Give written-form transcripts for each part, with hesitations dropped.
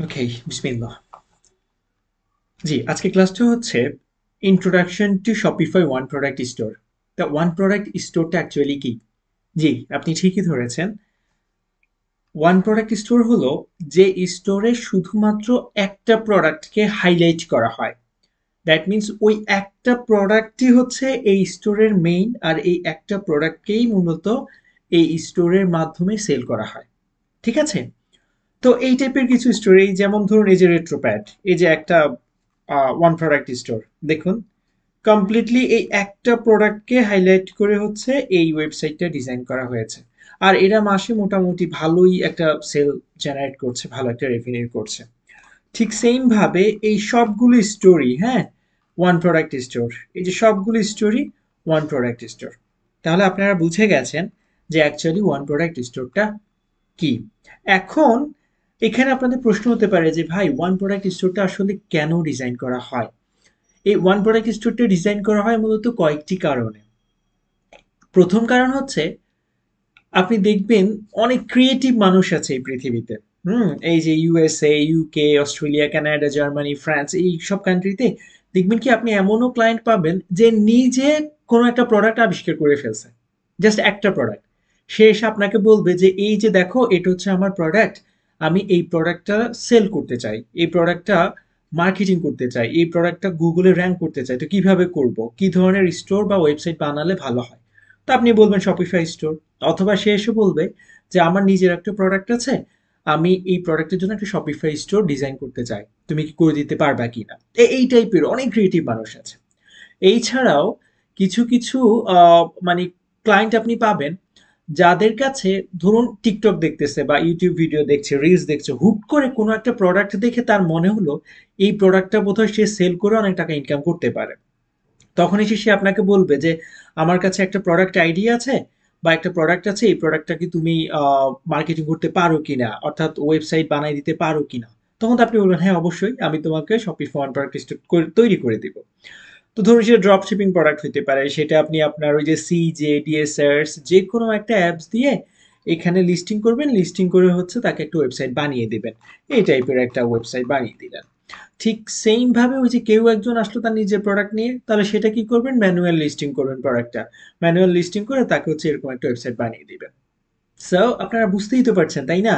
ওকে, বিসমিল্লাহ। জি, আজকে ক্লাসটা হচ্ছে introduction to Shopify one product store. তা ওয়ান প্রোডাক্ট স্টোরটা অ্যাকচুয়ালি কি? জি, আপনি ঠিকই ধরেছেন। ওয়ান প্রোডাক্ট স্টোর হলো যে স্টোরে শুধুমাত্র একটা প্রোডাক্টকে হাইলাইট করা হয়। দ্যাট মিন্স ওই একটা প্রোডাক্টই হচ্ছে এই স্টোরের মেইন, আর এই একটা প্রোডাক্টকেই মূলত এই স্টোরের মাধ্যমে সেল করা হয়। ঠিক আছে? তো এই টাইপের কিছু স্টোরি, যেমন ধরুন এই যে রেট্রোপ্যাড, এই যে একটা ওয়ান প্রোডাক্ট স্টোর। দেখুন, কমপ্লিটলি এই একটা প্রোডাক্টকে হাইলাইট করে হচ্ছে এই ওয়েবসাইটটা ডিজাইন করা হয়েছে। আর এরা মাসে মোটামুটি ভালোই একটা সেল জেনারেট করছে, ভালো একটা রেভিনিউ করছে। ঠিক সেম ভাবে এই সবগুলো স্টোরি, হ্যাঁ, ওয়ান প্রোডাক্ট স্টোর। এই যে সবগুলো স্টোরি ওয়ান প্রোডাক্ট স্টোর। তাহলে আপনারা বুঝে গেছেন যে অ্যাকচুয়ালি ওয়ান প্রোডাক্ট স্টোরটা কি। এখন এখানে আপনাদের প্রশ্ন হতে পারে যে ভাই, ওয়ান প্রোডাক্ট স্টোরটা আসলে কেন ডিজাইন করা হয়? এই ওয়ান প্রোডাক্ট স্টোরটা ডিজাইন করা হয় মূলত কয়েকটি কারণে। প্রথম কারণ হচ্ছে, আপনি দেখবেন অনেক ক্রিয়েটিভ মানুষ আছে এই পৃথিবীতে। এই যে USA, UK, Australia, Canada, Germany, France, এই সব কান্ট্রিতে দেখবেন কি আপনি এমনও ক্লায়েন্ট পাবেন যে নিজে কোনো একটা প্রোডাক্ট আবিষ্কার করে ফেলছে। জাস্ট একটা প্রোডাক্ট। সে এসে আপনাকে বলবে যে এই যে দেখো, এটা হচ্ছে আমার প্রোডাক্ট, আমি এই প্রোডাক্টটা সেল করতে চাই, এই প্রোডাক্টটা মার্কেটিং করতে চাই, এই প্রোডাক্টটা গুগলে র্যাঙ্ক করতে চাই। তো কিভাবে করব, কি ধরনের স্টোর বা ওয়েবসাইট বানালে ভালো হয়? তো আপনি বলবেন শপিফাই স্টোর। অথবা সে এসে বলবে যে আমার নিজের একটা প্রোডাক্ট আছে, আমি এই প্রোডাক্টের জন্য একটা শপিফাই স্টোর ডিজাইন করতে চাই, তুমি কি করে দিতে পারবা কিনা? এই টাইপের অনেক ক্রিয়েটিভ মানুষ আছে। এই ছাড়াও কিছু কিছু মানে ক্লায়েন্ট আপনি পাবেন যাদের কাছে, ধরুন টিকটক দেখতেছে বা ইউটিউব ভিডিও দেখছে, রিলস দেখছে, হুট করে কোনো একটা প্রোডাক্ট দেখে তার মনে হলো এই প্রোডাক্টটা বোধহয় সে সেল করে অনেক টাকা ইনকাম করতে পারে। তখন এসে সে আপনাকে বলবে যে আমার কাছে একটা প্রোডাক্ট আইডিয়া আছে বা একটা প্রোডাক্ট আছে, এই প্রোডাক্টটা কি তুমি মার্কেটিং করতে পারো কিনা, অর্থাৎ ওয়েবসাইট বানাই দিতে পারো কিনা? তখন তো আপনি বলবেন হ্যাঁ অবশ্যই, আমি তোমাকে শপিফাই ওয়ান প্রোডাক্ট তৈরি করে দিব। তো ধরুন সেটা ড্রপ শিপিং প্রোডাক্ট হতে পারে, সেটা আপনি আপনার ওই যে সিজে, ডিএসআরস, যে কোনো একটা অ্যাপস দিয়ে এখানে লিস্টিং করবেন, লিস্টিং করে হচ্ছে তাকে একটা ওয়েবসাইট বানিয়ে দিবেন। এই টাইপের একটা ওয়েবসাইট বানিয়ে দিলেন। ঠিক সেম ভাবে ওই যে কেউ একজন আসলো তার নিজের প্রোডাক্ট নিয়ে, তাহলে সেটা কি করবেন, ম্যানুয়াল লিস্টিং করবেন প্রোডাক্টটা। ম্যানুয়াল লিস্টিং করে তাকে হচ্ছে এরকম একটা ওয়েবসাইট বানিয়ে দিবেন। সো আপনারা বুঝতেই তো পারছেন তাই না,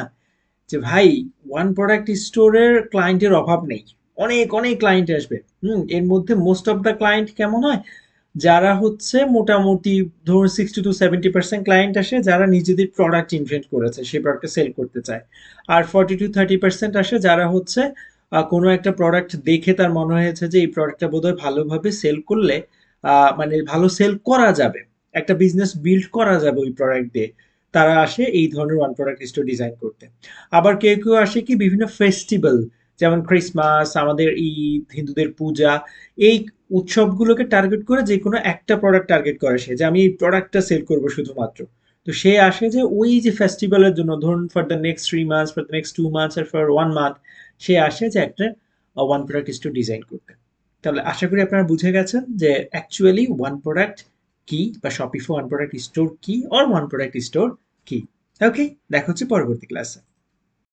যে ভাই, ওয়ান প্রোডাক্ট স্টোরের ক্লায়েন্টের অভাব নেই। অনেক অনেক ক্লায়েন্ট আসবে। এর মধ্যে মোস্ট অফ দ্য ক্লায়েন্ট কেমন হয়, যারা হচ্ছে মোটামুটি ধরুন 60 to 70% ক্লায়েন্ট আসে যারা নিজেদের প্রোডাক্ট ইনভেন্ট করেছে, সেই প্রোডাক্টটা সেল করতে চায়। আর 40 to 30% আসে যারা হচ্ছে কোনো একটা প্রোডাক্ট দেখে তার মনে হয়েছে যে এই প্রোডাক্টটা বোধহয় ভালোভাবে সেল করলে মানে ভালো সেল করা যাবে, একটা বিজনেস বিল্ড করা যাবে ওই প্রোডাক্ট দিয়ে। তারা আসে এই ধরনের ওয়ান প্রোডাক্ট স্টোর ডিজাইন করতে। আবার কেউ কেউ আসে কি বিভিন্ন ফেস্টিভ্যাল, যেমন ক্রিসমাস, আমাদের ঈদ, হিন্দুদের পূজা, এই উৎসবগুলোকে টার্গেট করে যে কোনো একটা প্রোডাক্ট টার্গেট করে সে, যে আমি এই প্রোডাক্টটা সেল করবো শুধুমাত্র। তো সে আসে যে ওই যে ফেস্টিভ্যালের জন্য, ধরুন for the next 3 months, for the next 2 months, আর ফর 1 মান্থ, সে আসে যে একটা ওয়ান প্রোডাক্ট স্টোর ডিজাইন করতে। তাহলে আশা করি আপনারা বুঝে গেছেন যে অ্যাকচুয়ালি ওয়ান প্রোডাক্ট কি, বা শপিফাই ওয়ান প্রোডাক্ট স্টোর কি, অর ওয়ান প্রোডাক্ট স্টোর কি। ওকে, দেখা হচ্ছে পরবর্তী ক্লাসে।